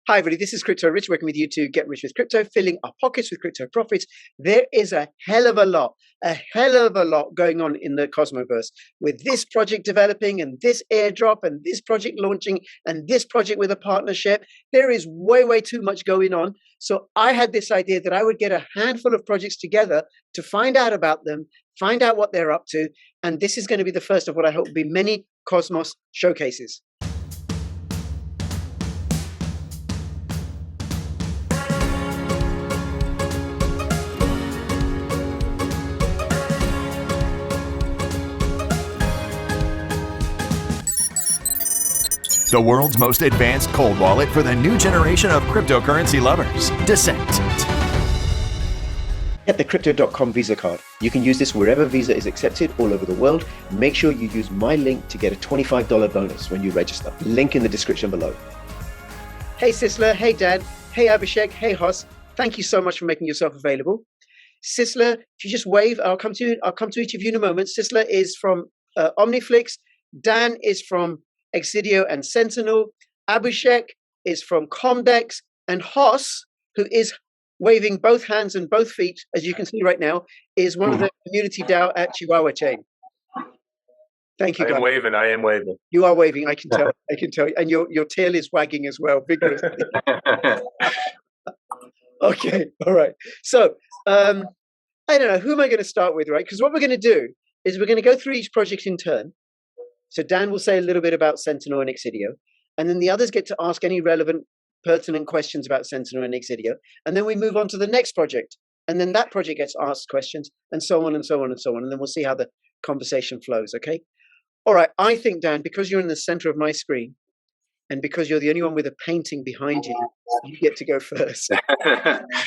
Hi, everybody. This is Crypto Rich, working with you to get rich with crypto, filling our pockets with crypto profits. There is a hell of a lot going on in the Cosmoverse with this project developing and this airdrop and this project launching and this project with a partnership. There is way too much going on. So I had this idea that I would get a handful of projects together to find out about them, find out what they're up to. And this is going to be the first of what I hope will be many Cosmos showcases. The world's most advanced cold wallet for the new generation of cryptocurrency lovers, Descent. Get the Crypto.com Visa card. You can use this wherever Visa is accepted all over the world. Make sure you use my link to get a $25 bonus when you register. Link in the description below. Hey Sisler, hey Dan, hey Abhishek, hey Hoss. Thank you so much for making yourself available. Sisler, if you just wave, I'll come to each of you in a moment. Sisler is from OMNIFLIX. Dan is from Exidio and Sentinel. Abhishek is from COMDEX, and Hoss, who is waving both hands and both feet, as you can see right now, is one of the community DAO at Chihuahua Chain. Thank you, guys. I am waving. You are waving, I can tell. I can tell. And your tail is wagging as well, vigorously. Okay, all right. So, I don't know, who am I going to start with, right? Because what we're going to do is we're going to go through each project in turn. So Dan will say a little bit about Sentinel and Exidio, and then the others get to ask any relevant, pertinent questions about Sentinel and Exidio, and then we move on to the next project, and then that project gets asked questions, and so on and so on and so on, and then we'll see how the conversation flows, okay? All right, I think, Dan, because you're in the center of my screen, and because you're the only one with a painting behind you, you get to go first.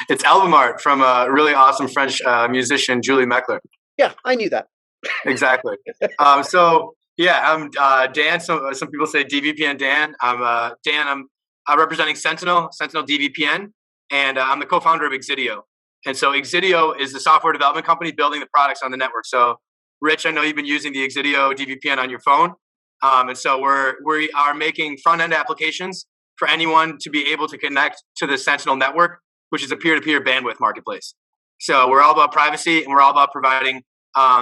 It's album art from a really awesome French musician, Julie Meckler. Yeah, I knew that. Exactly. Yeah, I'm Dan. Some people say Dvpn Dan. I'm Dan. I'm representing Sentinel Dvpn, and I'm the co-founder of Exidio. And so Exidio is the software development company building the products on the network. So, Rich, I know you've been using the Exidio Dvpn on your phone, and so we are making front-end applications for anyone to be able to connect to the Sentinel network, which is a peer-to-peer bandwidth marketplace. So we're all about privacy, and we're all about providing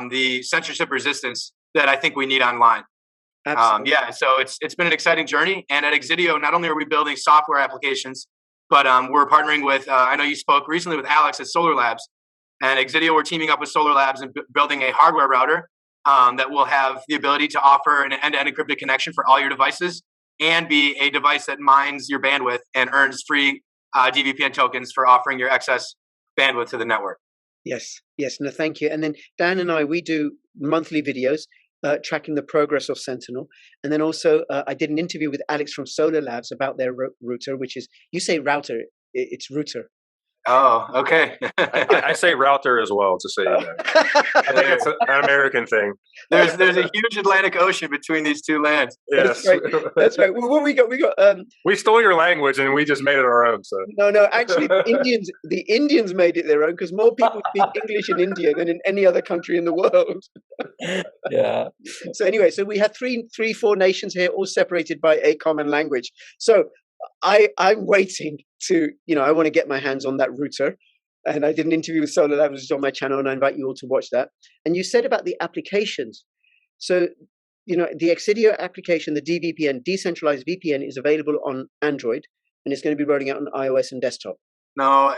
the censorship resistance that I think we need online. Yeah, so it's been an exciting journey. And at Exidio, not only are we building software applications, but we're partnering with, I know you spoke recently with Alex at Solar Labs. And Exidio, we're teaming up with Solar Labs and building a hardware router that will have the ability to offer an end-to-end encrypted connection for all your devices and be a device that mines your bandwidth and earns free Dvpn tokens for offering your excess bandwidth to the network. Yes, no, thank you. And then Dan and we do monthly videos tracking the progress of Sentinel. And then also I did an interview with Alex from Solar Labs about their router, which is, you say router, it's router. Oh, okay. I say router as well, to say that. I think it's an American thing. There's a huge Atlantic Ocean between these two lands. Yes. That's right. Well, what we got we stole your language and we just made it our own. So no, actually the Indians made it their own, because more people speak English in India than in any other country in the world. Yeah. So anyway, so we have four nations here, all separated by a common language. So I'm waiting to, I want to get my hands on that router. And I did an interview with Solar Labs, which is on my channel, and I invite you all to watch that. And you said about the applications. So, the Exidio application, the Dvpn, decentralized VPN, is available on Android, and it's going to be rolling out on iOS and desktop. No,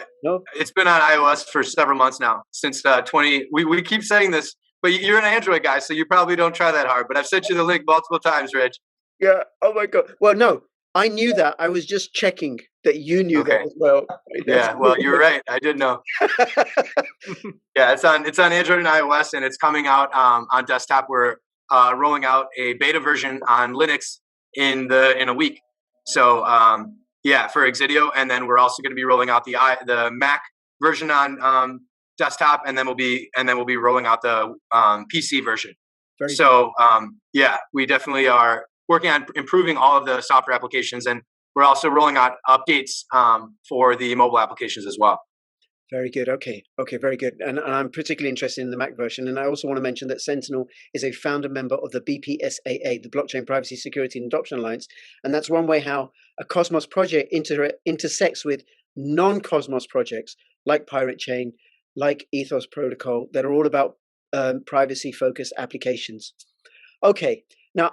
it's been on iOS for several months now, since we keep saying this, but you're an Android guy, so you probably don't try that hard. But I've sent you the link multiple times, Rich. Yeah. Oh my God. Well, no. I knew that. I was just checking that you knew that as well. Yeah, well, you're right. I did know. Yeah, it's on Android and iOS, and it's coming out on desktop. We're rolling out a beta version on Linux in a week. So yeah, for Exidio, and then we're also going to be rolling out the Mac version on desktop, and then we'll be rolling out the PC version. Yeah, we definitely are working on improving all of the software applications, and we're also rolling out updates for the mobile applications as well. Very good. Okay. Okay. Very good. And I'm particularly interested in the Mac version. And I also want to mention that Sentinel is a founder member of the BPSAA, the Blockchain Privacy, Security and Adoption Alliance. And that's one way how a Cosmos project intersects with non-Cosmos projects like Pirate Chain, like Etho Protocol, that are all about privacy-focused applications. Okay. Now,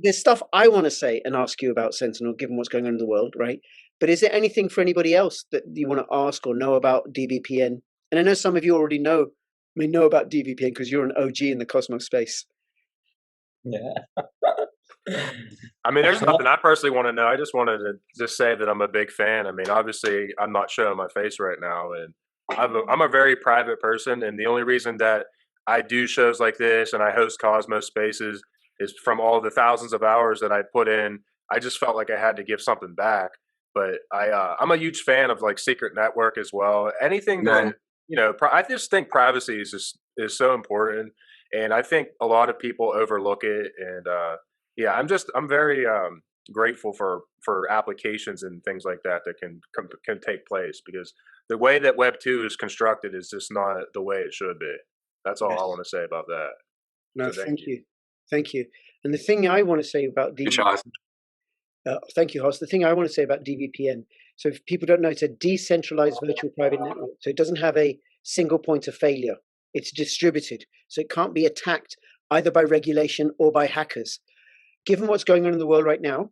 there's stuff I want to say and ask you about Sentinel, given what's going on in the world, right? But is there anything for anybody else that you want to ask or know about Dvpn? And I know some of you already know about Dvpn because you're an OG in the Cosmos space. Yeah. I mean, there's nothing I personally want to know. I just wanted to just say that I'm a big fan. I mean, obviously, I'm not showing my face right now, and I'm a very private person, and the only reason that I do shows like this and I host Cosmos spaces is from all the thousands of hours that I put in. I just felt like I had to give something back. But I'm a huge fan of like Secret Network as well. Anything that I just think privacy is so important, and I think a lot of people overlook it. And I'm very grateful for applications and things like that can take place, because the way that Web 2 is constructed is just not the way it should be. That's all I want to say about that. No, so thank you. And the thing I want to say about thank you, Hoss. The thing I want to say about Dvpn, so if people don't know, it's a decentralized virtual private network. So it doesn't have a single point of failure. It's distributed. So it can't be attacked either by regulation or by hackers. Given what's going on in the world right now,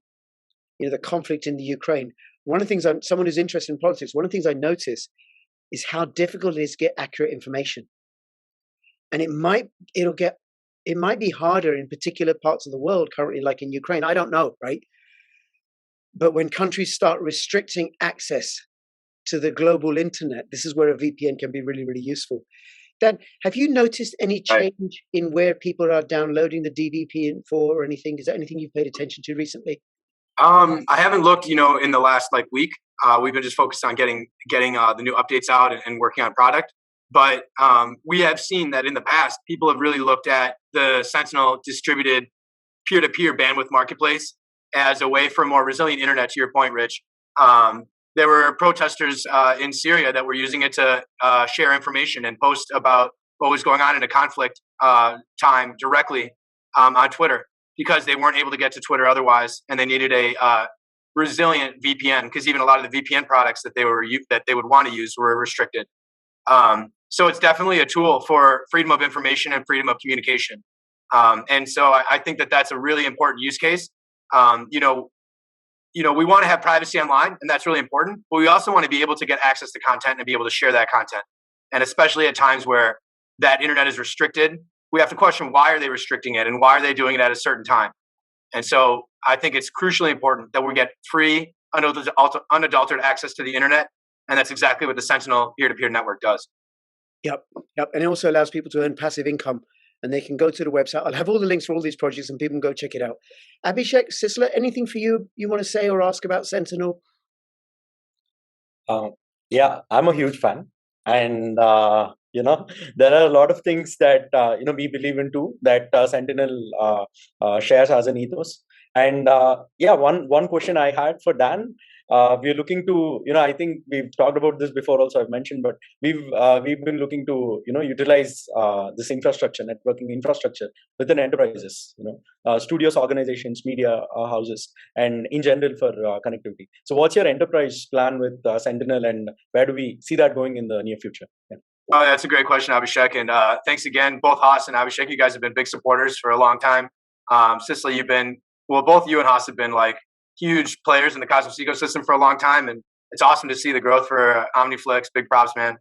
the conflict in the Ukraine, one of the things someone who's interested in politics, one of the things I notice is how difficult it is to get accurate information. And it might be harder in particular parts of the world currently, like in Ukraine. I don't know, right? But when countries start restricting access to the global internet, this is where a VPN can be really, really useful. Dan, have you noticed any change in where people are downloading the Dvpn for or anything? Is there anything you've paid attention to recently? I haven't looked, in the last week. We've been just focused on getting the new updates out and working on product. But we have seen that in the past, people have really looked at the Sentinel distributed peer-to-peer bandwidth marketplace as a way for a more resilient internet, to your point, Rich. There were protesters in Syria that were using it to share information and post about what was going on in a conflict time directly on Twitter, because they weren't able to get to Twitter otherwise, and they needed a resilient VPN, because even a lot of the VPN products that they would want to use were restricted. So it's definitely a tool for freedom of information and freedom of communication. And so I think that that's a really important use case. We want to have privacy online, and that's really important. But we also want to be able to get access to content and be able to share that content. And especially at times where that internet is restricted, we have to question, why are they restricting it, and why are they doing it at a certain time? And so I think it's crucially important that we get free, unadulterated access to the internet. And that's exactly what the Sentinel peer-to-peer network does. Yep. And it also allows people to earn passive income, and they can go to the website. I'll have all the links for all these projects, and people can go check it out. Abhishek, Sisler, anything for you want to say or ask about Sentinel? Yeah, I'm a huge fan. And, there are a lot of things that, we believe into that Sentinel shares as an ethos. And one question I had for Dan, we're looking to, I think we've talked about this before also, I've mentioned, but we've been looking to, utilize this infrastructure, networking infrastructure within enterprises, studios, organizations, media houses, and in general for connectivity. So what's your enterprise plan with Sentinel, and where do we see that going in the near future? Yeah. Oh, that's a great question, Abhishek. And thanks again, both Haas and Abhishek. You guys have been big supporters for a long time. Cicely, both you and Haas have been huge players in the Cosmos ecosystem for a long time. And it's awesome to see the growth for OMNIFLIX. Big props, man.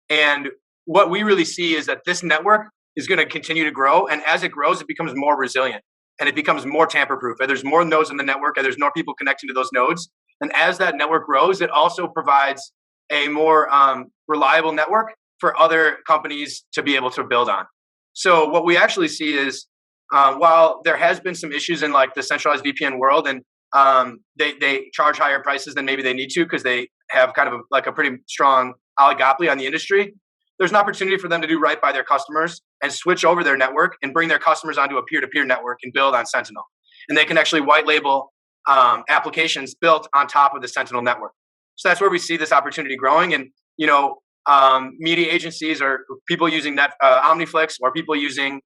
And what we really see is that this network is going to continue to grow. And as it grows, it becomes more resilient and it becomes more tamper-proof. And there's more nodes in the network, and there's more people connecting to those nodes. And as that network grows, it also provides a more reliable network for other companies to be able to build on. So what we actually see is, while there has been some issues in the centralized VPN world, and they charge higher prices than maybe they need to because they have kind of a pretty strong oligopoly on the industry, there's an opportunity for them to do right by their customers and switch over their network and bring their customers onto a peer-to-peer network and build on Sentinel. And they can actually white label applications built on top of the Sentinel network. So that's where we see this opportunity growing. And media agencies or people using OMNIFLIX or people using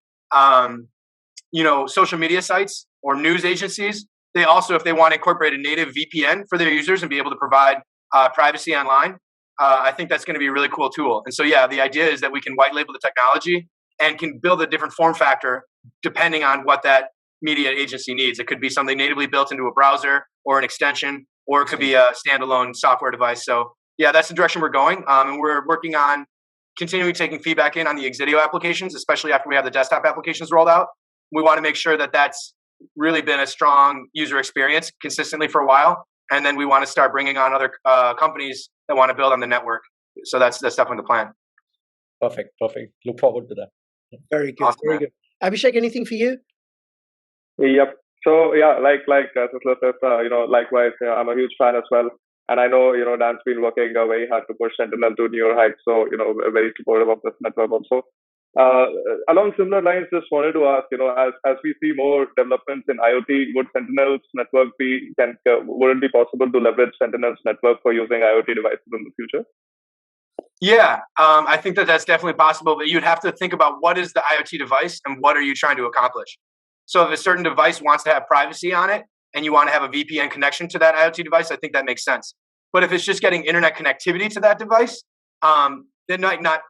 social media sites or news agencies. They also, if they want to incorporate a native VPN for their users and be able to provide privacy online, I think that's going to be a really cool tool. And so, yeah, the idea is that we can white label the technology and can build a different form factor depending on what that media agency needs. It could be something natively built into a browser or an extension, or it could be a standalone software device. So, yeah, that's the direction we're going. And we're working on continuing taking feedback in on the Exidio applications, especially after we have the desktop applications rolled out. We want to make sure that that's really been a strong user experience consistently for a while. And then we want to start bringing on other companies that want to build on the network. So that's definitely the plan. Perfect. Look forward to that. Very good. Awesome, Very good. Abhishek, anything for you? Yep. So yeah, like Sisla says, likewise, I'm a huge fan as well. And I know, Dan's been working very hard to push Sentinel to newer heights. So, very supportive of this network also. Along similar lines, just wanted to ask, as we see more developments in IoT, would Sentinel's network would it be possible to leverage Sentinel's network for using IoT devices in the future? Yeah, I think that's definitely possible, but you'd have to think about what is the IoT device and what are you trying to accomplish. So if a certain device wants to have privacy on it and you want to have a VPN connection to that IoT device, I think that makes sense. But if it's just getting internet connectivity to that device, then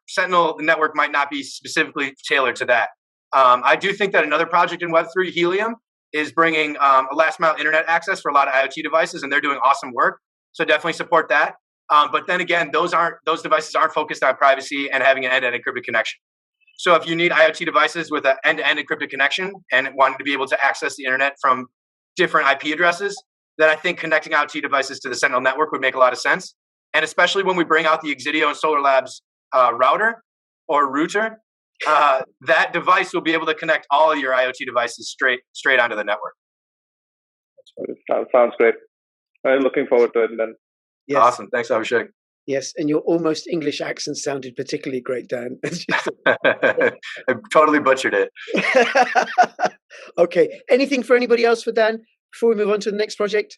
Sentinel, the network might not be specifically tailored to that. I do think that another project in Web3, Helium, is bringing a last mile internet access for a lot of IoT devices, and they're doing awesome work. So definitely support that. But then again, those devices aren't focused on privacy and having an end-to-end encrypted connection. So if you need IoT devices with an end-to-end encrypted connection and wanting to be able to access the internet from different IP addresses, then I think connecting IoT devices to the Sentinel network would make a lot of sense. And especially when we bring out the Exidio and Solar Labs router or router, that device will be able to connect all of your IoT devices straight onto the network. Sounds great. I'm looking forward to it then. Yes. Awesome. Thanks, Abhishek. Yes, and your almost English accent sounded particularly great, Dan. I totally butchered it. Okay. Anything for anybody else for Dan before we move on to the next project?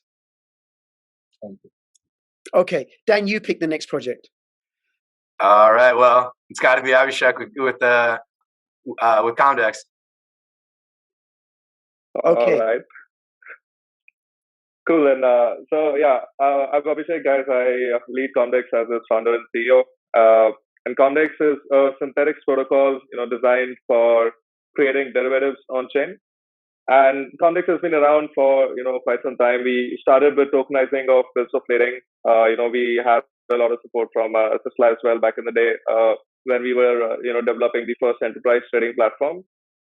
Okay, Dan, you pick the next project. All right. Well, it's got to be Abhishek with COMDEX. Okay. All right. Cool. And I'm Abhishek, guys. I lead COMDEX as its founder and CEO. And COMDEX is a synthetics protocol, designed for creating derivatives on chain. And COMDEX has been around for quite some time. We started with tokenizing of bills of lading. We had a lot of support from Sisla as well back in the day when we were developing the first enterprise trading platform.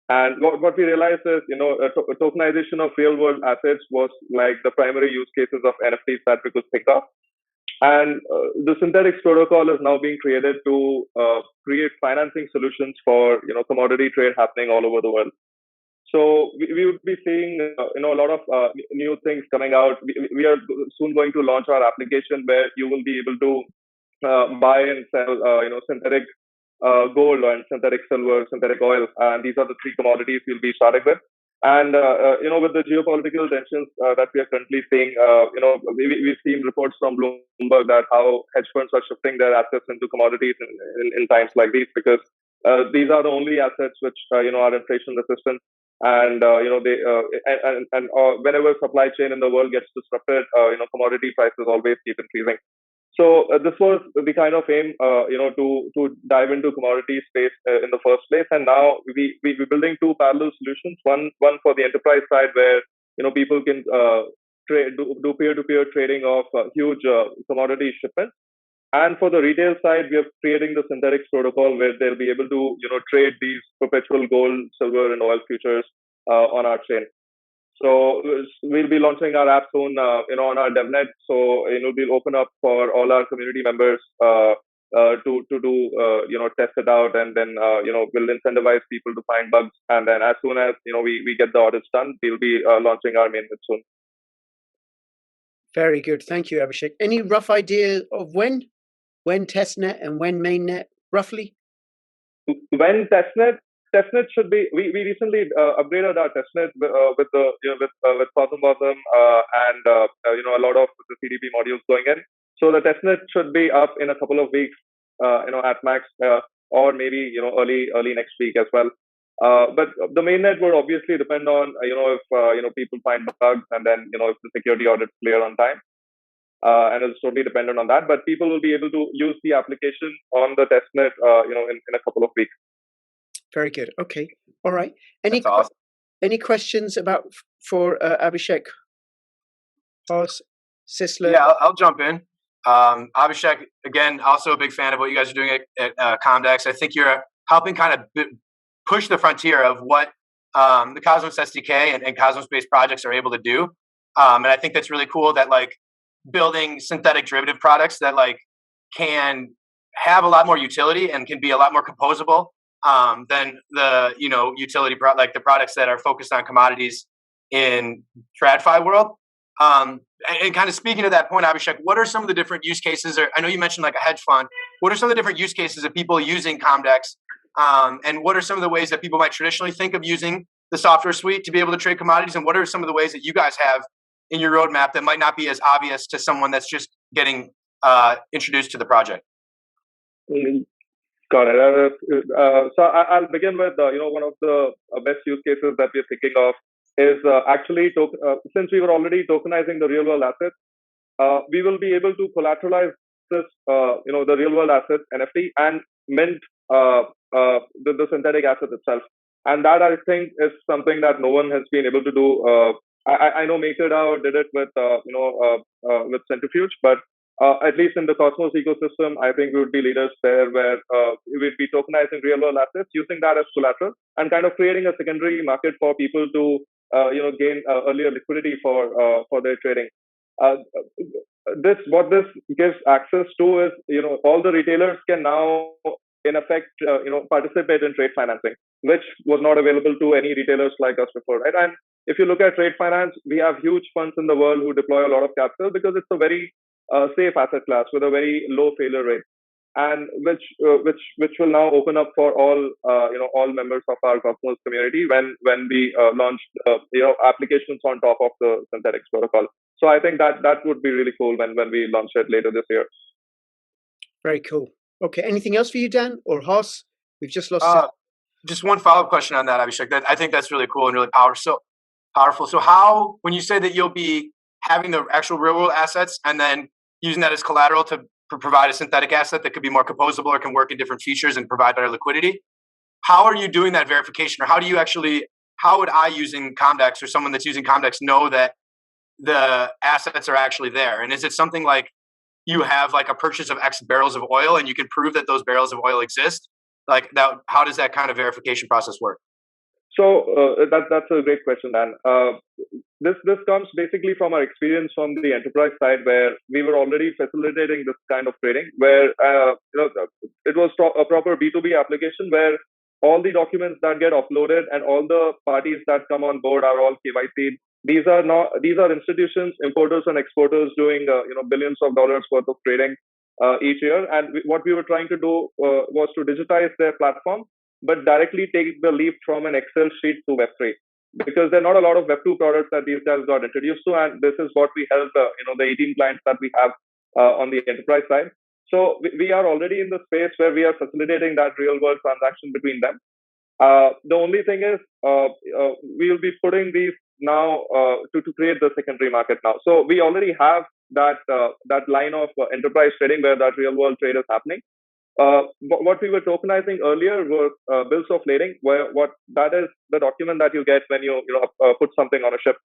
And what we realized is tokenization of real world assets was like the primary use cases of NFTs that we could think of. And the synthetics protocol is now being created to create financing solutions for commodity trade happening all over the world. So we would be seeing a lot of new things coming out. We are soon going to launch our application where you will be able to buy and sell synthetic gold and synthetic silver, synthetic oil, and these are the three commodities we'll be starting with. And with the geopolitical tensions that we are currently seeing, we've seen reports from Bloomberg that how hedge funds are shifting their assets into commodities in times like these, because these are the only assets which are inflation resistant. And whenever supply chain in the world gets disrupted, commodity prices always keep increasing. So this was the kind of aim, to dive into commodity space in the first place. And now we're building two parallel solutions. One for the enterprise side, where people can do peer-to-peer trading of huge commodity shipments. And for the retail side, we are creating the synthetics protocol where they'll be able to trade these perpetual gold, silver, and oil futures on our chain. So we'll be launching our app soon, on our DevNet. So we'll open up for all our community members to do test it out, and then we'll incentivize people to find bugs. And then as soon as we get the audits done, we'll be launching our mainnet soon. Very good, thank you, Abhishek. Any rough idea of when testnet and when mainnet, roughly? When testnet should be. We recently upgraded our testnet with Cosmos and a lot of the CDP modules going in. So the testnet should be up in a couple of weeks, at max, or maybe early next week as well. But the mainnet would obviously depend on if people find bugs, and then if the security audits clear on time. And it's totally dependent on that. But people will be able to use the application on the testnet, in a couple of weeks. Very good. Okay. All right. That's awesome. Any questions for Abhishek? Sisler? Yeah, I'll jump in. Abhishek, again, also a big fan of what you guys are doing at COMDEX. I think you're helping kind of push the frontier of what the Cosmos SDK and Cosmos-based projects are able to do. And I think that's really cool that building synthetic derivative products that can have a lot more utility and can be a lot more composable than the utility the products that are focused on commodities in TradFi world. And kind of speaking to that point, Abhishek, what are some of the different use cases? Or I know you mentioned a hedge fund. What are some of the different use cases of people using COMDEX? And what are some of the ways that people might traditionally think of using the software suite to be able to trade commodities? And what are some of the ways that you guys have in your roadmap that might not be as obvious to someone that's just getting introduced to the project? Got it. So I'll begin with one of the best use cases that we're thinking of is actually since we were already tokenizing the real world assets, we will be able to collateralize this the real world asset NFT and mint the synthetic asset itself. And that, I think, is something that no one has been able to do. I know MakerDAO did it with Centrifuge, but at least in the Cosmos ecosystem, I think we would be leaders there, where we'd be tokenizing real world assets, using that as collateral, and kind of creating a secondary market for people to gain earlier liquidity for their trading. What this gives access to is all the retailers can now in effect participate in trade financing, which was not available to any retailers like us before, right? And if you look at trade finance, we have huge funds in the world who deploy a lot of capital because it's a very safe asset class with a very low failure rate, and which will now open up for all members of our Cosmos community when we launch applications on top of the Synthetics protocol. So I think that would be really cool when we launch it later this year. Very cool. Okay. Anything else for you, Dan or Haas? We've just lost. Just one follow-up question on that, Abhishek. I think that's really cool and really powerful. So how, when you say that you'll be having the actual real-world assets and then using that as collateral to provide a synthetic asset that could be more composable or can work in different features and provide better liquidity, how are you doing that verification? Or how would I, using COMDEX, or someone that's using COMDEX, know that the assets are actually there? And is it something like you have a purchase of X barrels of oil and you can prove that those barrels of oil exist? How does that kind of verification process work? So that's a great question, Dan. This comes basically from our experience from the enterprise side, where we were already facilitating this kind of trading, where it was a proper B2B application where all the documents that get uploaded and all the parties that come on board are all KYC'd. These are institutions, importers and exporters doing billions of dollars worth of trading each year. And what we were trying to do was to digitize their platform, but directly take the leap from an Excel sheet to Web3, because there are not a lot of Web2 products that these guys got introduced to, and this is what we help the 18 clients that we have on the enterprise side. So we are already in the space where we are facilitating that real world transaction between them. The only thing is we will be putting these now to create the secondary market now. So we already have that line of enterprise trading where that real world trade is happening. What we were tokenizing earlier were bills of lading, where what that is the document that you get when you put something on a ship.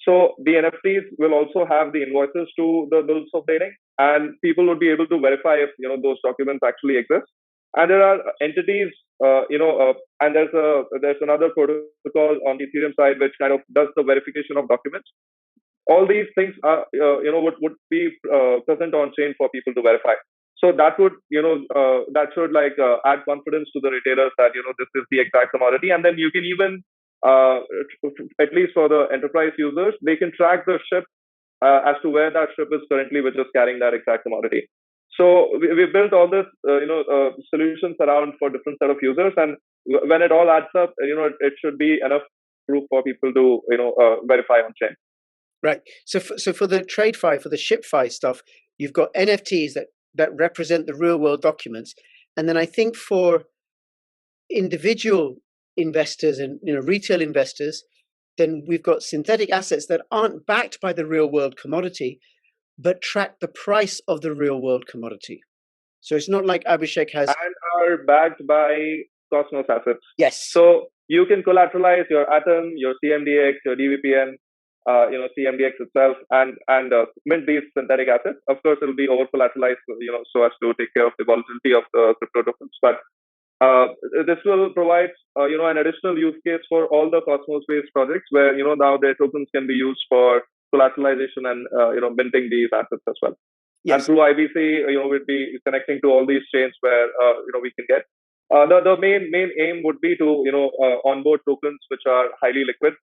So the NFTs will also have the invoices to the bills of lading, and people would be able to verify if those documents actually exist. And there are entities, and there's another protocol on the Ethereum side which kind of does the verification of documents. All these things are would be present on chain for people to verify. So that would that should add confidence to the retailers that this is the exact commodity, and then you can even at least for the enterprise users, they can track the ship as to where that ship is currently, which is carrying that exact commodity. So we built all this solutions around for different set of users, and when it all adds up, it should be enough proof for people to verify on chain. Right. So for the TradeFi, for the ShipFi stuff, You've got NFTs that represent the real world documents. And then I think for individual investors and retail investors, then we've got synthetic assets that aren't backed by the real world commodity, but track the price of the real world commodity. So it's not like Abhishek has... And are backed by Cosmos assets. Yes. So you can collateralize your Atom, your CMDX, your Dvpn, CMDX itself, and mint these synthetic assets. Of course, it'll be over collateralized, so as to take care of the volatility of the crypto tokens. But this will provide, an additional use case for all the Cosmos-based projects where, now their tokens can be used for collateralization and, minting these assets as well. Yes. And through IBC, we'll be connecting to all these chains where, we can get. The main aim would be to, onboard tokens which are highly liquid,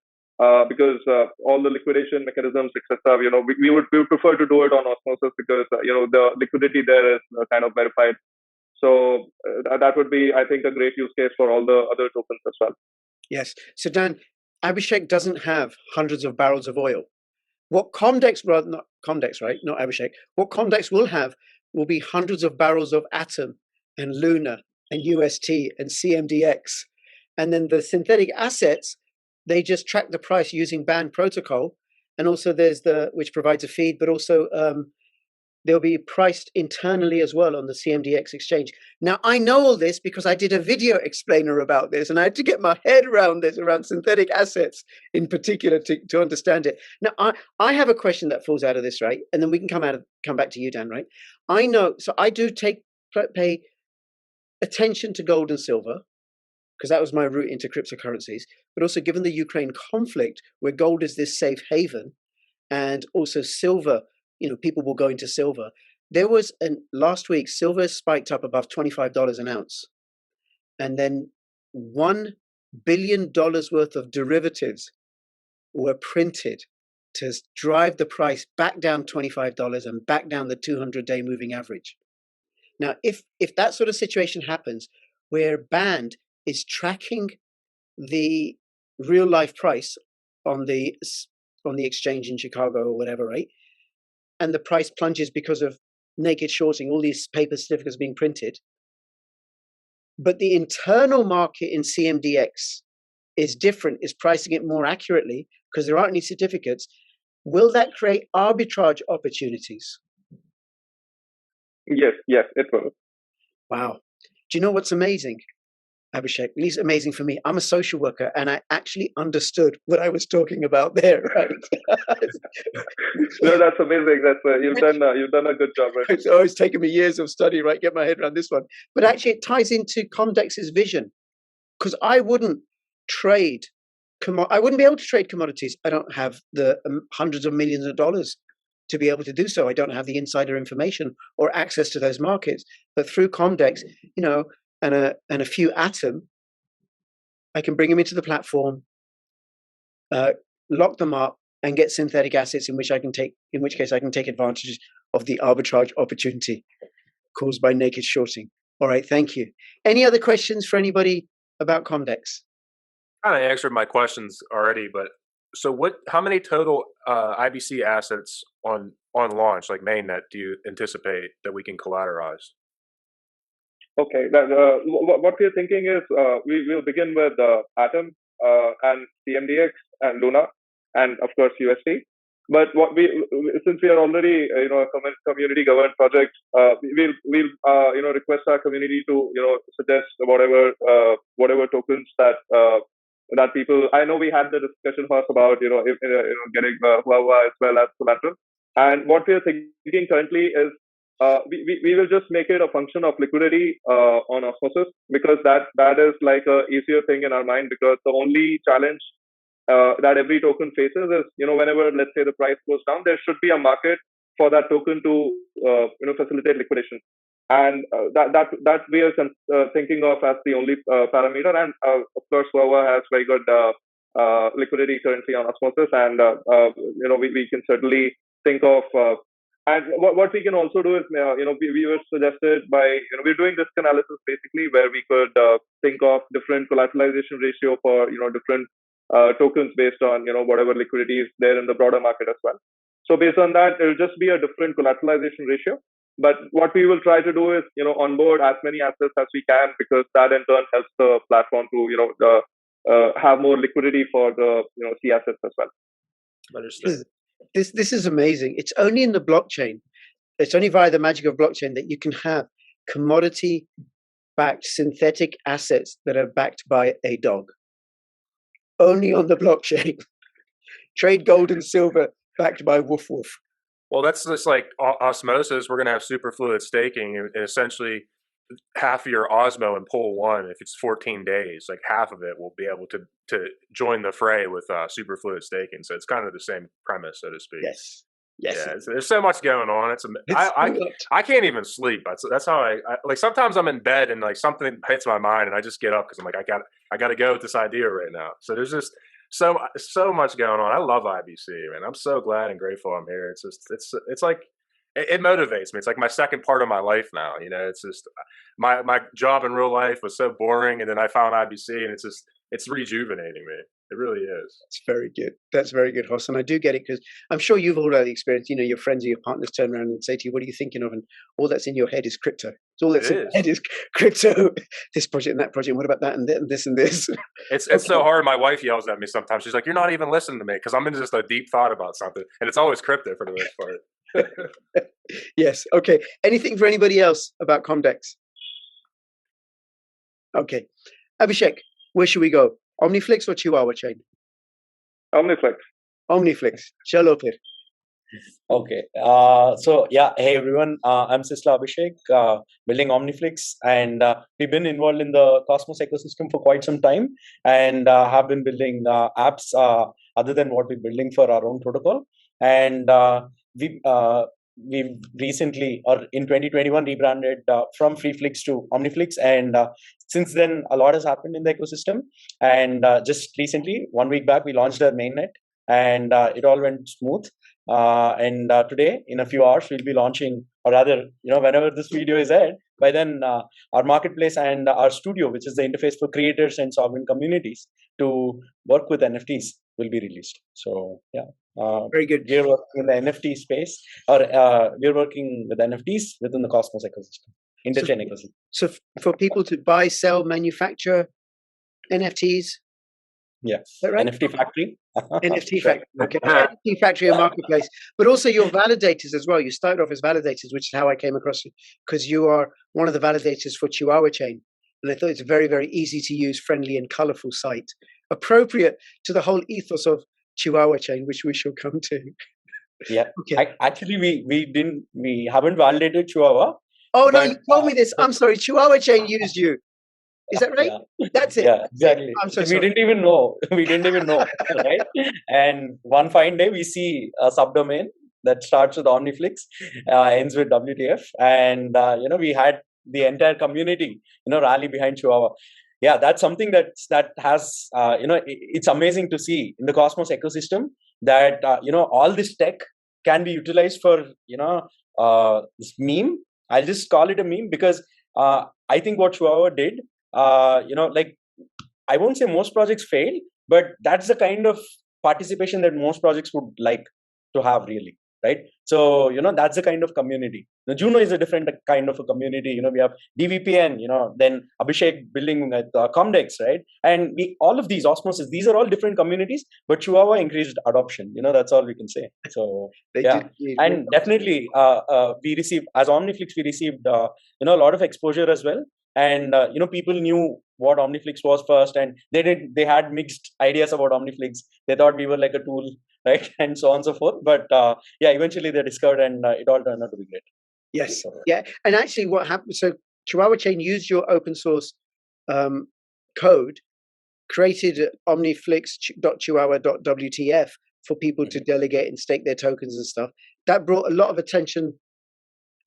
because all the liquidation mechanisms, etc. We would prefer to do it on Osmosis because, the liquidity there is kind of verified. So that would be, I think, a great use case for all the other tokens as well. Yes. So Dan, Abhishek doesn't have hundreds of barrels of oil. What COMDEX, rather not COMDEX, right? Not Abhishek. What COMDEX will have will be hundreds of barrels of Atom and Luna and UST and CMDX. And then the synthetic assets, they just track the price using band protocol. And also there's which provides a feed, but also they'll be priced internally as well on the CMDX exchange. Now, I know all this because I did a video explainer about this, and I had to get my head around this, around synthetic assets in particular to understand it. Now, I have a question that falls out of this, right? And then we can come back to you, Dan, right? I know, so I do pay attention to gold and silver, because that was my route into cryptocurrencies. But also given the Ukraine conflict, where gold is this safe haven, and also silver, people will go into silver. There was last week, silver spiked up above $25 an ounce. And then $1 billion worth of derivatives were printed to drive the price back down $25 and back down the 200-day moving average. Now, if that sort of situation happens, where Band is tracking the real life price on the exchange in Chicago or whatever, right? And the price plunges because of naked shorting, all these paper certificates being printed. But the internal market in CMDX is different, is pricing it more accurately because there aren't any certificates. Will that create arbitrage opportunities? Yes, it will. Wow. Do you know what's amazing, Abhishek? At least amazing for me. I'm a social worker and I actually understood what I was talking about there, right? No, that's amazing. You've done a good job, right? It's always taken me years of study, right? Get my head around this one. But actually it ties into COMDEX's vision, because I wouldn't trade I wouldn't be able to trade commodities. I don't have the hundreds of millions of dollars to be able to do so. I don't have the insider information or access to those markets. But through COMDEX, and a few Atom, I can bring them into the platform, lock them up, and get synthetic assets in which case I can take advantage of the arbitrage opportunity caused by naked shorting. All right, thank you. Any other questions for anybody about COMDEX? Kind of answered my questions already, but so how many total IBC assets on launch, like mainnet, do you anticipate that we can collateralize? Okay, what we're thinking is we'll begin with Atom and CMDX and Luna, and of course UST. But since we are already a community governed project, we'll request our community to suggest whatever tokens that people. I know we had the discussion first about getting Huahua as well as collateral, and what we are thinking currently is we will just make it a function of liquidity on Osmosis, because that is like a easier thing in our mind, because the only challenge that every token faces is whenever, let's say, the price goes down, there should be a market for that token to facilitate liquidation, and that we are thinking of as the only parameter. And of course Huahua has very good liquidity currently on Osmosis, and we can certainly think of and what we can also do is we were suggested by we're doing risk analysis basically, where we could think of different collateralization ratio for different tokens based on whatever liquidity is there in the broader market as well. So based on that, it'll just be a different collateralization ratio. But what we will try to do is, onboard as many assets as we can, because that in turn helps the platform to, have more liquidity for the, C assets as well. Understood. This is amazing. It's only in the blockchain. It's only via the magic of blockchain that you can have commodity-backed synthetic assets that are backed by a dog. Only on the blockchain. Trade gold and silver backed by woof woof. Well, that's just like Osmosis. We're going to have superfluid staking, and essentially half of your Osmo in pool 1, if it's 14 days, like half of it will be able to join the fray with superfluid staking. So it's kind of the same premise, so to speak. Yes. Yeah, there's so much going on. I can't even sleep. That's how I like. Sometimes I'm in bed and like something hits my mind, and I just get up because I'm like, I got to go with this idea right now. So there's just so much going on. I love IBC, man. I'm so glad and grateful I'm here. It's like it motivates me. It's like my second part of my life now. It's just my job in real life was so boring, and then I found IBC, and it's rejuvenating me. It really is. That's very good. That's very good, Hassan. I do get it, because I'm sure you've all had the experience. Your friends or your partners turn around and say to you, "What are you thinking of?" And all that's in your head is crypto. It's all that's in your head is crypto. This project and that project. What about that and this and this? It's so hard. My wife yells at me sometimes. She's like, "You're not even listening to me," because I'm in just a deep thought about something, and it's always crypto for the most part. Yes. Okay. Anything for anybody else about COMDEX? Okay. Abhishek, where should we go? OMNIFLIX or Chihuahua chain? OMNIFLIX. OMNIFLIX. Chalo phir. Okay. So yeah, hey everyone. I'm Sisla Abhishek, building OMNIFLIX, and we've been involved in the Cosmos ecosystem for quite some time, and have been building apps other than what we're building for our own protocol. And we've recently, or in 2021, rebranded from FreeFlix to OMNIFLIX, and since then a lot has happened in the ecosystem. And just recently, 1 week back, we launched our mainnet, and it all went smooth. And today, in a few hours, we'll be launching, or rather, whenever this video is aired, by then our marketplace and our studio, which is the interface for creators and sovereign communities to work with NFTs, will be released. So yeah. Very good. We're working in the NFT space, or we're working with NFTs within the Cosmos ecosystem, interchain ecosystem. So for people to buy, sell, manufacture NFTs? Yeah. Right? NFT factory. NFT factory. Okay. NFT factory and marketplace. But also your validators as well. You started off as validators, which is how I came across you, because you are one of the validators for Chihuahua chain. And I thought it's a very, very easy to use, friendly and colorful site, appropriate to the whole ethos of Chihuahua chain, which we shall come to. Yeah. Okay. Actually, we haven't validated Chihuahua. Oh no, you told me this. I'm sorry. Chihuahua chain used you. Is that right? Yeah. That's it. Yeah, exactly. I'm so we sorry. didn't even know. We didn't even know, right? And one fine day, we see a subdomain that starts with OMNIFLIX, ends with WTF, and we had the entire community, rally behind Chihuahua. Yeah, that's something that has, it's amazing to see in the Cosmos ecosystem that, all this tech can be utilized for, this meme. I'll just call it a meme, because I think what Chihuahua did, like, I won't say most projects fail, but that's the kind of participation that most projects would like to have, really. Right. So, that's the kind of community. Now, Juno is a different kind of a community. We have Dvpn, then Abhishek building at COMDEX, right? And all of these Osmosis, these are all different communities, but Chihuahua increased adoption. That's all we can say. So, yeah. And definitely, we received, as OMNIFLIX, we received, a lot of exposure as well. And, people knew what OMNIFLIX was first, and they had mixed ideas about OMNIFLIX. They thought we were like a tool, right? And so on and so forth. But yeah, eventually they discovered, and it all turned out to be great. Yes. Yeah. And actually what happened, so Chihuahua chain used your open source code, created omniflix.chihuahua.wtf for people to delegate and stake their tokens and stuff. That brought a lot of attention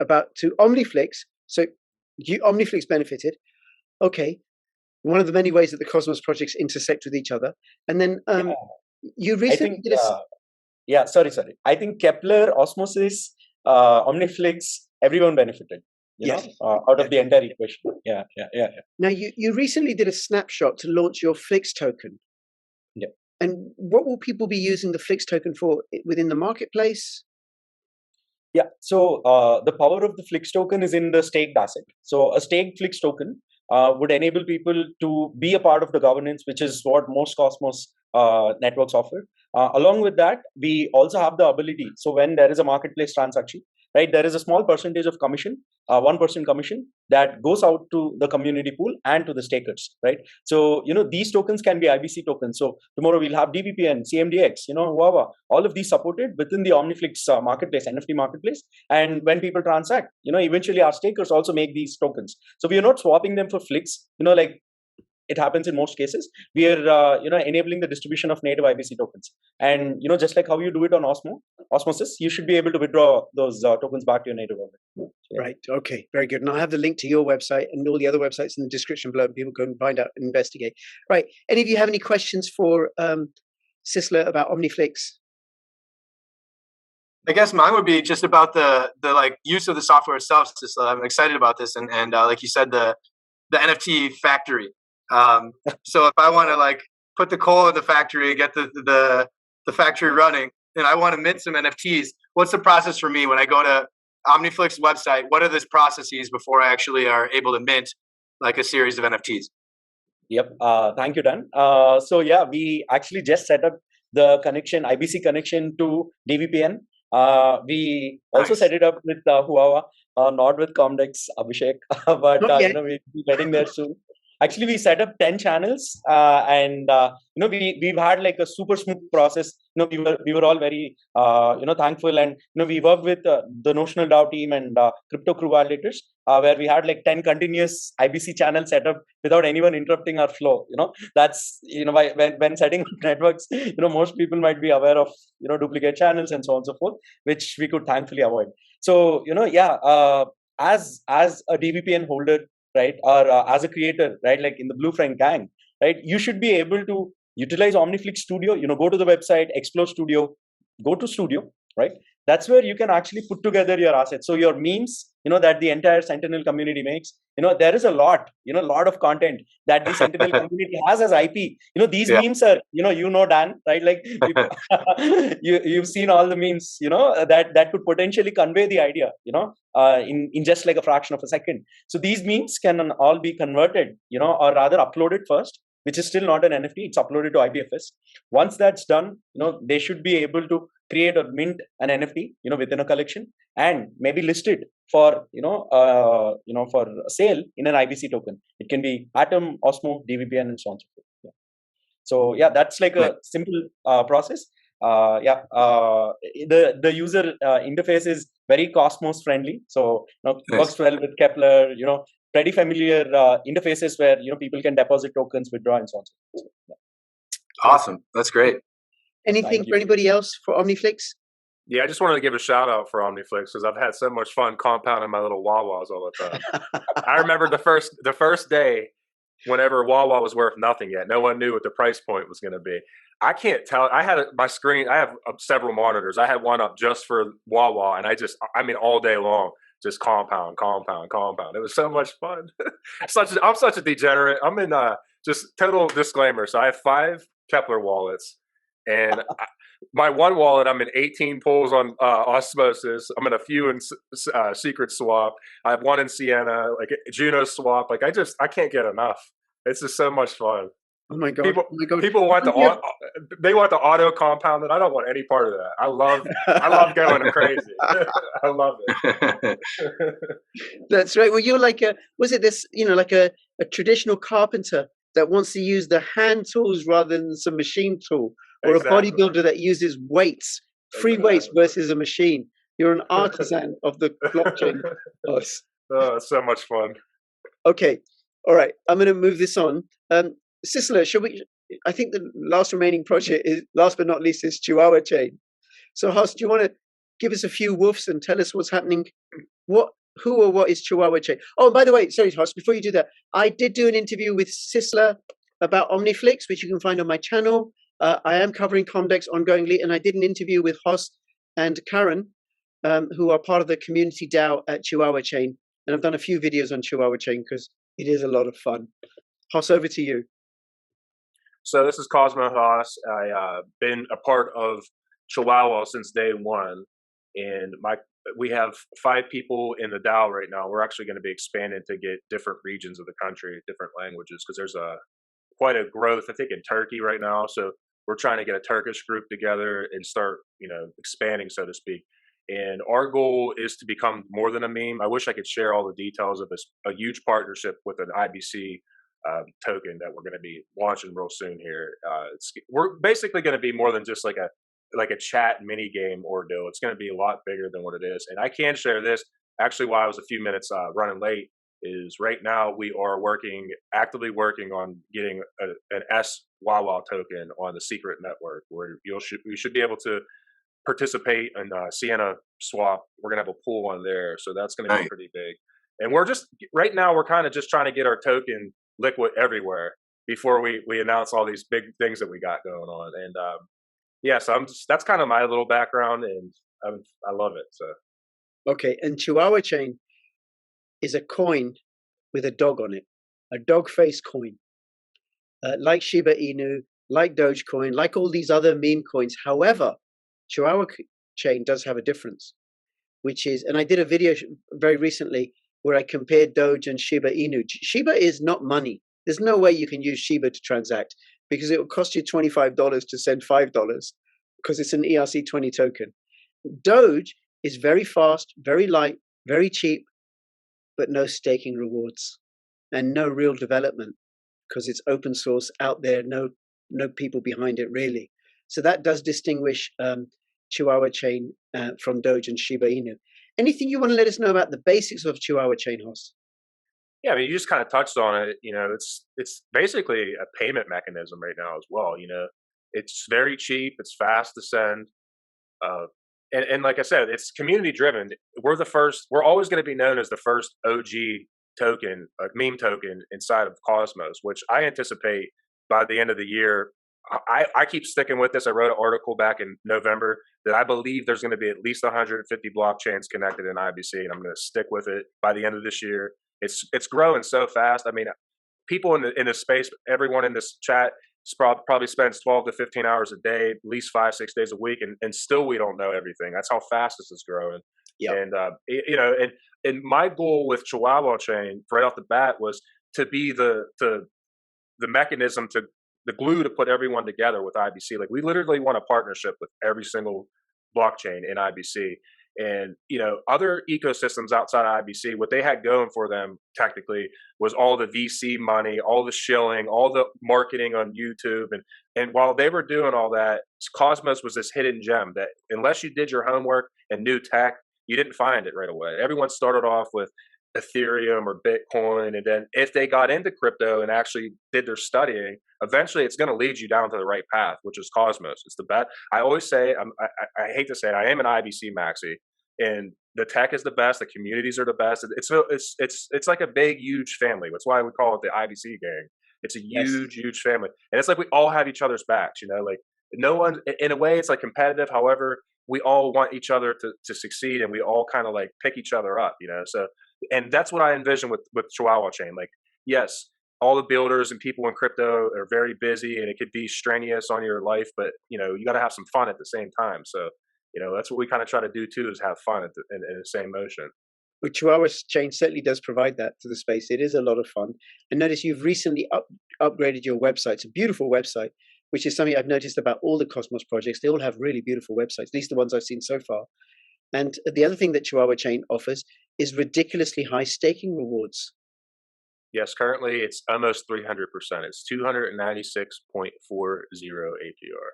to OMNIFLIX. So OMNIFLIX benefited. Okay. One of the many ways that the Cosmos projects intersect with each other. And then you recently did yeah, sorry. I think Kepler, Osmosis, OMNIFLIX, everyone benefited. Out of the entire equation. Yeah. Now you recently did a snapshot to launch your Flix token. Yeah. And what will people be using the Flix token for within the marketplace? Yeah. So the power of the Flix token is in the staked asset. So a staked Flix token would enable people to be a part of the governance, which is what most Cosmos networks offer. Along with that, we also have the ability. So when there is a marketplace transaction, right, there is a small percentage of commission, 1% commission that goes out to the community pool and to the stakers, right? So, these tokens can be IBC tokens. So tomorrow we'll have Dvpn, Cmdx, Huahua, all of these supported within the OMNIFLIX marketplace, NFT marketplace. And when people transact, eventually our stakers also make these tokens. So we are not swapping them for Flix, like it happens in most cases. We are, enabling the distribution of native IBC tokens. And, just like how you do it on Osmosis, you should be able to withdraw those tokens back to your native wallet. Yeah. Right. Okay. Very good. And I'll have the link to your website and all the other websites in the description below. People can find out and investigate. Right. Any of you have any questions for Sisler about OMNIFLIX? I guess mine would be just about the like use of the software itself. I'm excited about this, and like you said, the NFT factory. So if I want to like put the coal in the factory, get the factory running, and I want to mint some NFTs, what's the process for me when I go to OMNIFLIX website? What are those processes before I actually are able to mint like a series of NFTs? Yep. Thank you, Dan. So yeah, we actually just set up the connection, IBC connection to Dvpn. We also set it up with Huahua, not with COMDEX, Abhishek, but we'll be getting there soon. Actually, we set up 10 channels, and we've had like a super smooth process. We were all very thankful, and we worked with the Notional DAO team and crypto crew validators, where we had like 10 continuous IBC channels set up without anyone interrupting our flow. That's when setting up networks, most people might be aware of duplicate channels and so on and so forth, which we could thankfully avoid. So as a Dvpn holder, right, or as a creator, right, like in the Blue Friend gang, right, you should be able to utilize OMNIFLIX Studio. Go to the website, explore Studio, go to Studio, right? That's where you can actually put together your assets. So your memes, that the entire Sentinel community makes, there is a lot of content that the Sentinel community has as IP. These memes are, Dan, right? Like you've seen all the memes, that could potentially convey the idea, in just like a fraction of a second. So these memes can all be converted, or rather uploaded first, which is still not an NFT. It's uploaded to IPFS. Once that's done, they should be able to create or mint an NFT, within a collection, and maybe list it for, for sale in an IBC token. It can be Atom, Osmo, Dvpn, and so on and so forth. Yeah. So yeah, that's like a simple process. The user interface is very Cosmos friendly. So works well with Kepler. Pretty familiar interfaces where people can deposit tokens, withdraw, and so on. So, yeah. Awesome, that's great. Anything for anybody else for OMNIFLIX? Yeah, I just wanted to give a shout out for OMNIFLIX because I've had so much fun compounding my little Wawas all the time. I remember the first day, whenever Wawa was worth nothing yet, no one knew what the price point was going to be. I can't tell. I had my screen. I have several monitors. I had one up just for Wawa, and all day long. Just compound. It was so much fun. I'm such a degenerate. I'm in just total disclaimer. So I have 5 Kepler wallets, and my one wallet, I'm in 18 pools on Osmosis. I'm in a few in Secret Swap. I have one in Sienna, like Juno Swap. Like I can't get enough. It's just so much fun. Oh my god! People want they want the auto compound, and I don't want any part of that. I love going crazy. I love it. That's right. Well, you're like like a traditional carpenter that wants to use the hand tools rather than some machine tool, or a bodybuilder that uses weights, free weights versus a machine. You're an artisan of the blockchain. Oh, it's so much fun. Okay, all right. I'm going to move this on. Sisler, I think the last remaining project is, last but not least, is Chihuahua Chain. So, Hoss, do you want to give us a few woofs and tell us what's happening? Who or what is Chihuahua Chain? Oh, by the way, sorry, Hoss, before you do that, I did do an interview with Sisler about OMNIFLIX, which you can find on my channel. I am covering COMDEX ongoingly, and I did an interview with Hoss and Karen, who are part of the community DAO at Chihuahua Chain. And I've done a few videos on Chihuahua Chain because it is a lot of fun. Hoss, over to you. So this is Cosmo Hoss. I've been a part of Chihuahua since day one, and we have 5 people in the DAO right now. We're actually going to be expanding to get different regions of the country, different languages, because there's quite a growth, I think, in Turkey right now. So we're trying to get a Turkish group together and start, expanding, so to speak. And our goal is to become more than a meme. I wish I could share all the details of this, a huge partnership with an IBC token that we're going to be launching real soon here. We're basically going to be more than just like a chat mini game ordeal. It's going to be a lot bigger than what it is. And I can share this. Actually, while I was a few minutes running late, is right now we are actively working on getting an S Huahua token on the secret network, where you should be able to participate in Sienna swap. We're gonna have a pool on there, so that's gonna be pretty big. And right now we're kind of just trying to get our token liquid everywhere before we announce all these big things that we got going on. And so that's kind of my little background, and I love it. So okay, and Chihuahua Chain is a coin with a dog on it, a dog face coin, like Shiba Inu, like Dogecoin, like all these other meme coins. However, Chihuahua Chain does have a difference, which is, and I did a video very recently where I compared Doge and Shiba Inu. Shiba is not money. There's no way you can use Shiba to transact, because it will cost you $25 to send $5 because it's an ERC20 token. Doge is very fast, very light, very cheap, but no staking rewards and no real development because it's open source out there, no people behind it really. So that does distinguish Chihuahua Chain from Doge and Shiba Inu. Anything you want to let us know about the basics of Chihuahua Chain, Hoss? Yeah, I mean, you just kind of touched on it. It's basically a payment mechanism right now as well. It's very cheap, it's fast to send. And like I said, it's community driven. We're always going to be known as the first OG token, a meme token inside of Cosmos, which I anticipate by the end of the year. I keep sticking with this. I wrote an article back in November that I believe there's going to be at least 150 blockchains connected in IBC, and I'm going to stick with it by the end of this year. It's growing so fast. I mean, people in this space, everyone in this chat probably spends 12 to 15 hours a day, at least 5-6 days a week, and still we don't know everything. That's how fast this is growing. Yep. And and my goal with Chihuahua Chain right off the bat was to be the mechanism, to the glue to put everyone together with IBC. Like, we literally want a partnership with every single blockchain in IBC. And, other ecosystems outside of IBC, what they had going for them technically was all the VC money, all the shilling, all the marketing on YouTube. And while they were doing all that, Cosmos was this hidden gem that unless you did your homework and knew tech, you didn't find it right away. Everyone started off with Ethereum or Bitcoin. And then if they got into crypto and actually did their studying, eventually it's going to lead you down to the right path, which is Cosmos. It's the best. I always say, I hate to say it, I am an IBC maxi, and the tech is the best. The communities are the best. It's like a big, huge family. That's why we call it the IBC gang. It's a huge, huge family. And it's like we all have each other's backs, like no one, in a way, it's like competitive. However, we all want each other to succeed, and we all kind of like pick each other up, So, and that's what I envision with Chihuahua Chain. Like, yes, all the builders and people in crypto are very busy, and it could be strenuous on your life, but you got to have some fun at the same time. So, that's what we kind of try to do too, is have fun in the same motion. Well, Chihuahua Chain certainly does provide that to the space. It is a lot of fun. And notice you've recently upgraded your website. It's a beautiful website, which is something I've noticed about all the Cosmos projects. They all have really beautiful websites, at least the ones I've seen so far. And the other thing that Chihuahua Chain offers is ridiculously high staking rewards. Yes, currently it's almost 300%. It's 296.40 APR.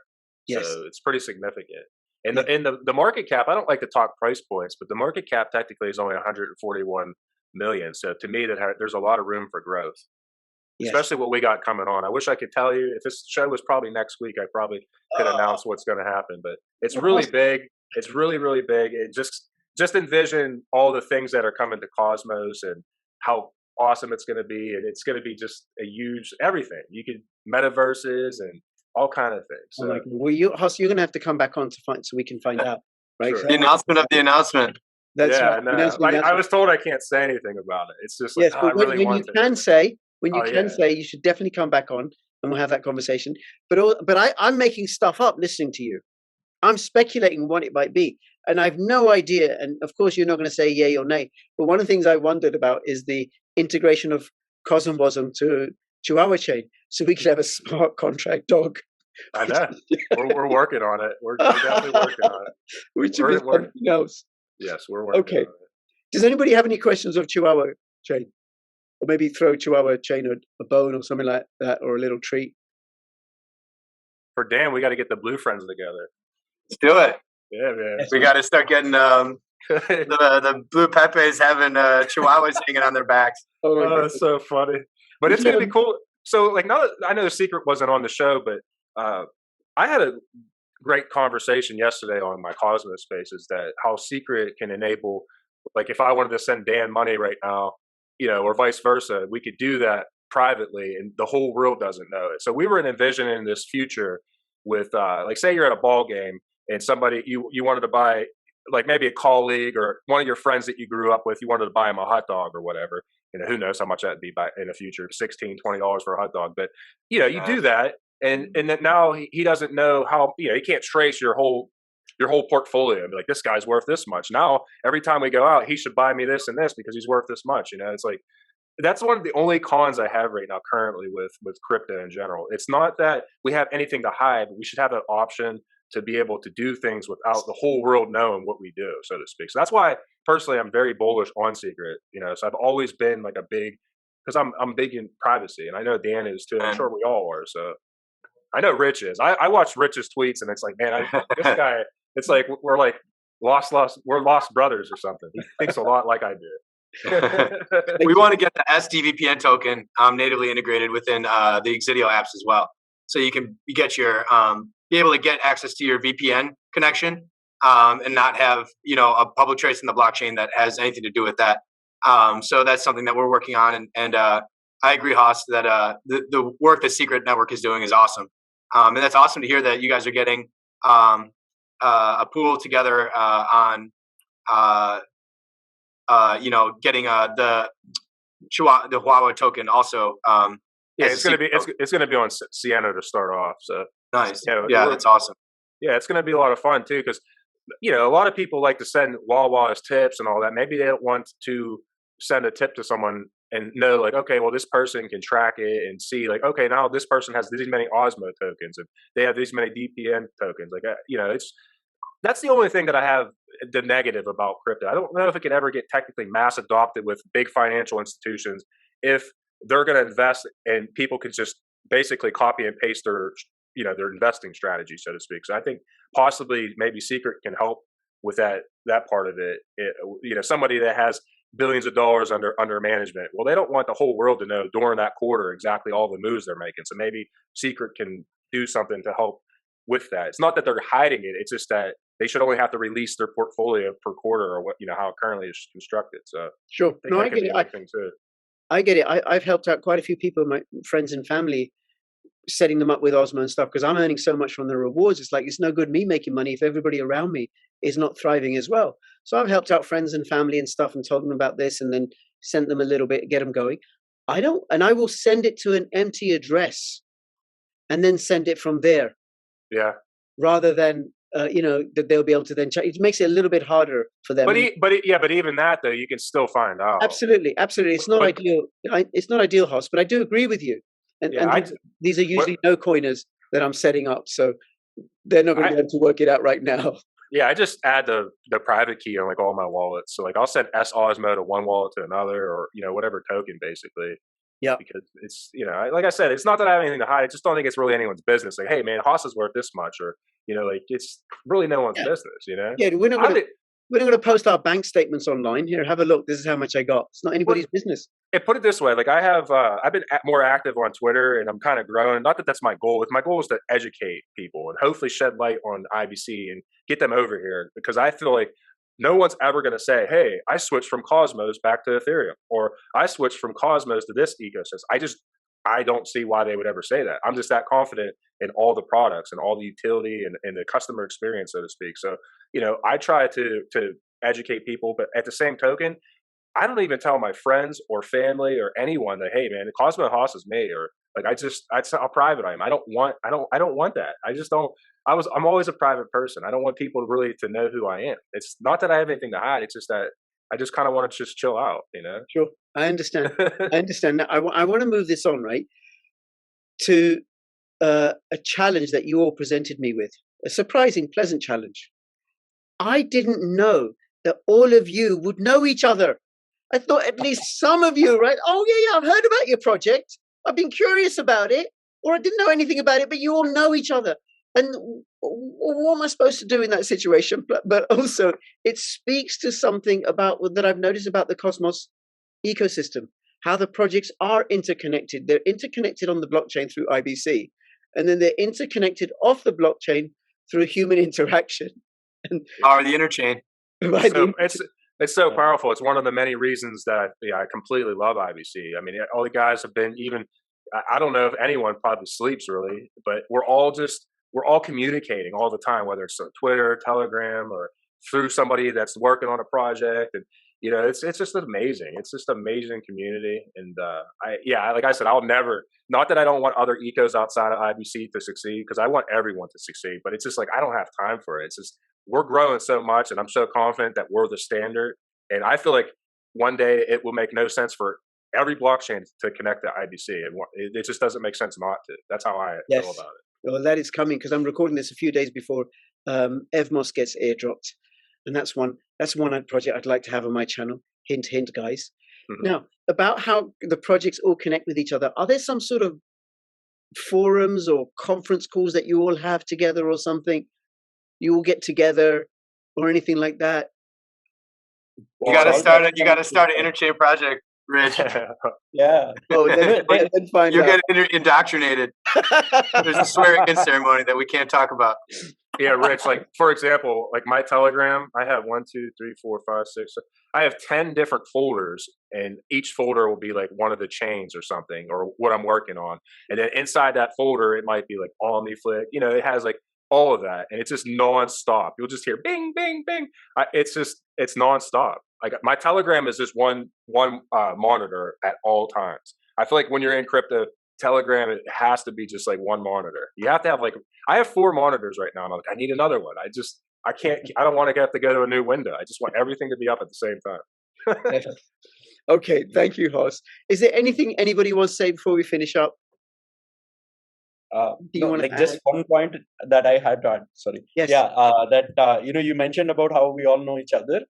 Yes. So it's pretty significant. And the market cap, I don't like to talk price points, but the market cap technically is only 141 million. So to me, there's a lot of room for growth, especially what we got coming on. I wish I could tell you. If this show was probably next week, I probably could announce what's going to happen. But it's really big. It's really, really big. It just envision all the things that are coming to Cosmos and how awesome it's going to be. And it's going to be just a huge everything. You could metaverses and all kind of things. So, well, Hoss, you're going to have to come back on so we can find out. Right? Sure. The announcement of the announcement. That's right. No, I was told I can't say anything about it. It's just like, yes, but when you can say, you should definitely come back on and we'll have that conversation. But I'm making stuff up listening to you. I'm speculating what it might be, and I have no idea. And of course, you're not going to say yay or nay. But one of the things I wondered about is the integration of CosmWasm to Chihuahua chain, so we could have a smart contract dog. I know. We're working on it. We're definitely working on it. Which would be something else. Yes, we're working on it. Does anybody have any questions of Chihuahua chain? Or maybe throw Chihuahua chain a bone or something like that, or a little treat? For Dan, we got to get the Blue Friends together. Let's do it. Yeah, man. We got to start getting the Blue Pepes having Chihuahuas hanging on their backs. Oh, that's so funny. But it's going to be cool. So, like, now that I know the Secret wasn't on the show, but I had a great conversation yesterday on my Cosmos Spaces that how Secret can enable, like, if I wanted to send Dan money right now, you know, or vice versa, we could do that privately and the whole world doesn't know it. So we were envisioning this future with, like, say you're at a ball game and somebody, you wanted to buy, like, maybe a colleague or one of your friends that you grew up with, you wanted to buy him a hot dog or whatever. You know, who knows how much that'd be in the future, $16, $20 for a hot dog. But, you know, you do that. And then now he doesn't know how, you know, he can't trace your whole portfolio and be like, this guy's worth this much. Now, every time we go out, he should buy me this and this because he's worth this much. You know, it's like, that's one of the only cons I have right now currently with crypto in general. It's not that we have anything to hide, but we should have an option to be able to do things without the whole world knowing what we do, so to speak. So that's why personally I'm very bullish on Secret. You know, so I've always been like because I'm big in privacy, and I know Dan is too. I'm sure we all are. So I know Rich is. I watch Rich's tweets, and it's like, man, this guy. It's like we're like lost brothers or something. He thinks a lot like I do. We want to get the Dvpn token natively integrated within the Exidio apps as well, so you get your be able to get access to your VPN connection and not have, you know, a public trace in the blockchain that has anything to do with that. So that's something that we're working on, and I agree, Haas, that the work that Secret Network is doing is awesome, and that's awesome to hear that you guys are getting a pool together on you know, getting the Huahua token also. Yeah, it's gonna be on Sienna to start off. So nice. You know, yeah, that's awesome. Yeah, it's gonna be a lot of fun too, because, you know, a lot of people like to send Huahua as tips and all that. Maybe they don't want to send a tip to someone and know, like, okay, well, this person can track it and see, like, okay, now this person has these many Osmo tokens and they have these many Dvpn tokens. Like, you know, that's the only thing that I have the negative about crypto. I don't know if it can ever get technically mass adopted with big financial institutions if they're going to invest and people can just basically copy and paste their investing strategy, so to speak. So I think possibly maybe Secret can help with that part of it. You know, somebody that has billions of dollars under management, well, they don't want the whole world to know during that quarter exactly all the moves they're making. So maybe Secret can do something to help with that. It's not that they're hiding it. It's just that they should only have to release their portfolio per quarter, or what, you know, how it currently is constructed. So sure. No, I get it. I get it. I've helped out quite a few people, my friends and family, setting them up with Osmo and stuff, because I'm earning so much from the rewards. It's like, it's no good me making money if everybody around me is not thriving as well. So I've helped out friends and family and stuff and told them about this and then sent them a little bit, get them going. I will send it to an empty address and then send it from there. Yeah. Rather than, you know, that they'll be able to then check. It makes it a little bit harder for them. But even that though, you can still find out. Absolutely. It's not ideal. It's not ideal, Hoss, but I do agree with you. And these are usually no coiners that I'm setting up, so they're not going to be able to work it out right now. Yeah, I just add the private key on like all my wallets. So like I'll send Osmo to one wallet to another, or, you know, whatever token basically. Yeah. Because it's, you know, like I said, it's not that I have anything to hide. I just don't think it's really anyone's business. Like, hey man, Haas is worth this much, or, you know, like, it's really no one's business, you know? Yeah, we're not going to post our bank statements online. Here, have a look. This is how much I got. It's not anybody's business. And put it this way, like I've been more active on Twitter, and I'm kind of growing. Not that that's my goal. My goal is to educate people and hopefully shed light on IBC and get them over here, because I feel like no one's ever going to say, hey, I switched from Cosmos back to Ethereum, or I switched from Cosmos to this ecosystem. I don't see why they would ever say that. I'm just that confident in all the products and all the utility and the customer experience, so to speak. So, you know, I try to educate people, but at the same token, I don't even tell my friends or family or anyone that, hey man, Cosmo Haas is me, or Like that's how private I am. I don't want that. I'm always a private person. I don't want people really to know who I am. It's not that I have anything to hide. It's just that I just kind of want to just chill out, Sure. I understand. I understand. Now, I want to move this on, right, to a challenge that you all presented me with, a surprising, pleasant challenge. I didn't know that all of you would know each other. I thought at least some of you, right? Oh, yeah, I've heard about your project. I've been curious about it, or I didn't know anything about it, but you all know each other. And what am I supposed to do in that situation? But also, it speaks to something about that I've noticed about the Cosmos ecosystem, how the projects are interconnected. They're interconnected on the blockchain through IBC, and then they're interconnected off the blockchain through human interaction. Or the interchain. Right? So it's so powerful. It's one of the many reasons that I completely love IBC. I mean, all the guys have been I don't know if anyone probably sleeps really, but we're all communicating all the time, whether it's on Twitter, Telegram, or through somebody that's working on a project. And it's just amazing. It's just amazing community. And like I said, I'll never. Not that I don't want other ecos outside of IBC to succeed, because I want everyone to succeed. But it's just like I don't have time for it. It's just we're growing so much, and I'm so confident that we're the standard. And I feel like one day it will make no sense for every blockchain to connect to IBC. It just doesn't make sense not to. That's how I feel about it. Well, that is coming because I'm recording this a few days before Evmos gets airdropped, and that's one project I'd like to have on my channel. Hint, hint, guys. Mm-hmm. Now, about how the projects all connect with each other. Are there some sort of forums or conference calls that you all have together, or something? You all get together, or anything like that? You got to start it. You got to start an interchain project, Rich. Yeah. Oh, then find You're out. getting indoctrinated. There's a swearing-in ceremony that we can't talk about. Yeah, Rich. Like for example, like my Telegram, I have 1, 2, 3, 4, 5, 6. I have 10 different folders, and each folder will be like one of the chains or something, or what I'm working on. And then inside that folder, it might be like OMNIFLIX. It has like all of that, and it's just nonstop. You'll just hear bing, bing, bing. It's nonstop. Like my Telegram is just one monitor at all times. I feel like when you're in crypto, Telegram, it has to be just like one monitor. You have to have I have 4 monitors right now, and I'm like, I need another one. I don't want to have to go to a new window. I just want everything to be up at the same time. Okay, thank you, Hoss. Is there anything anybody wants to say before we finish up? Just one point that I had to add. Sorry. Yes. Yeah. You mentioned about how we all know each other.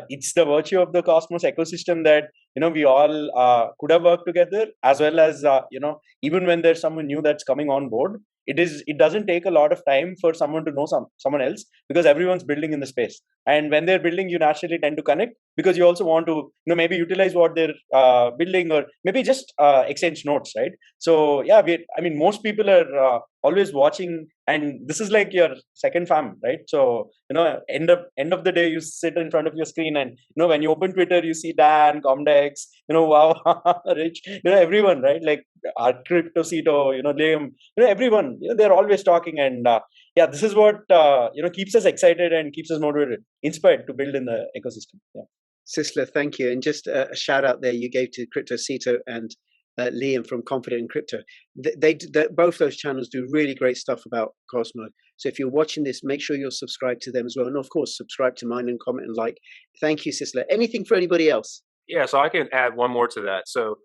It's the virtue of the Cosmos ecosystem that we all could have worked together, as well as even when there's someone new that's coming on board, it doesn't take a lot of time for someone to know someone else, because everyone's building in the space. And when they're building, you naturally tend to connect, because you also want to maybe utilize what they're building, or maybe just exchange notes, right? So yeah, most people are always watching, and this is like your second fam, right? So end of the day, you sit in front of your screen, and when you open Twitter, you see Dan, COMDEX, wow, Rich, everyone, right? Like our Cryptocito, Liam, everyone, they're always talking. And this is what keeps us excited and keeps us motivated, inspired to build in the ecosystem. Yeah. Sisler, thank you. And just a shout out there you gave to Cryptocito and Liam from Confident in Crypto. Both those channels do really great stuff about Cosmo. So if you're watching this, make sure you're subscribed to them as well. And of course, subscribe to mine and comment and like. Thank you, Sisler. Anything for anybody else? Yeah, so I can add one more to that. So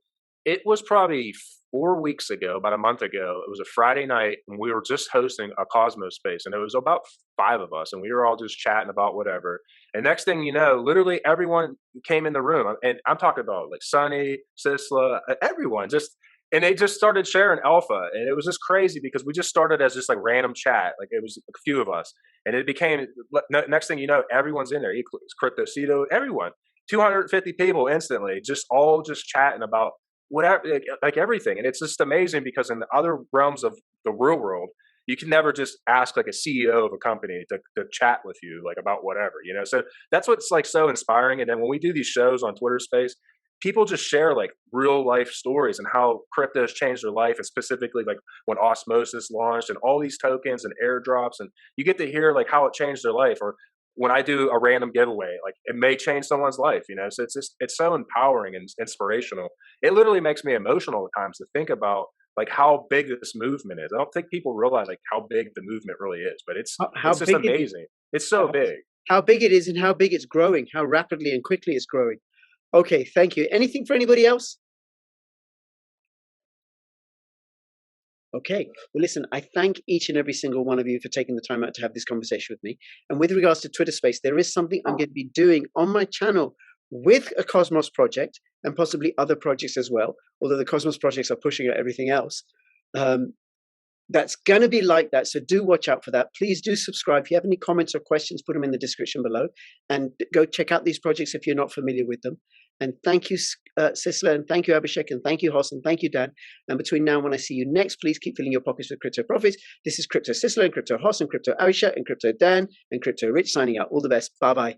it was probably 4 weeks ago, about a month ago. It was a Friday night, and we were just hosting a Cosmos space, and it was about 5 of us, and we were all just chatting about whatever. And next thing you know, literally everyone came in the room, and I'm talking about like Sonny, Sisla, everyone and they just started sharing alpha, and it was just crazy because we just started as just like random chat, like it was a few of us, and it became next thing you know, everyone's in there, Cryptocito, everyone, 250 people instantly, all chatting about whatever, like everything. And it's just amazing because in the other realms of the real world, you can never just ask like a CEO of a company to chat with you like about whatever, so that's what's like so inspiring. And then when we do these shows on Twitter Space, people just share like real life stories and how crypto has changed their life, and specifically like when Osmosis launched and all these tokens and airdrops, and you get to hear like how it changed their life. Or when I do a random giveaway, like it may change someone's life, so it's so empowering and inspirational. It literally makes me emotional at times to think about like how big this movement is. I don't think people realize like how big the movement really is, but it's just big amazing. It's so big. How big it is and how big it's growing, how rapidly and quickly it's growing. Okay, thank you. Anything for anybody else? Okay, well, listen, I thank each and every single one of you for taking the time out to have this conversation with me. And with regards to Twitter Space, there is something I'm going to be doing on my channel with a Cosmos project and possibly other projects as well, although the Cosmos projects are pushing out everything else. That's going to be like that, so do watch out for that. Please do subscribe. If you have any comments or questions, put them in the description below. And go check out these projects if you're not familiar with them. And thank you, Sisler, and thank you, Abhishek, and thank you, Hoss, and thank you, Dan. And between now and when I see you next, please keep filling your pockets with crypto profits. This is Crypto Sisler, and Crypto Hoss, and Crypto Abhishek, and Crypto Dan, and Crypto Rich signing out. All the best. Bye-bye.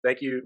Thank you.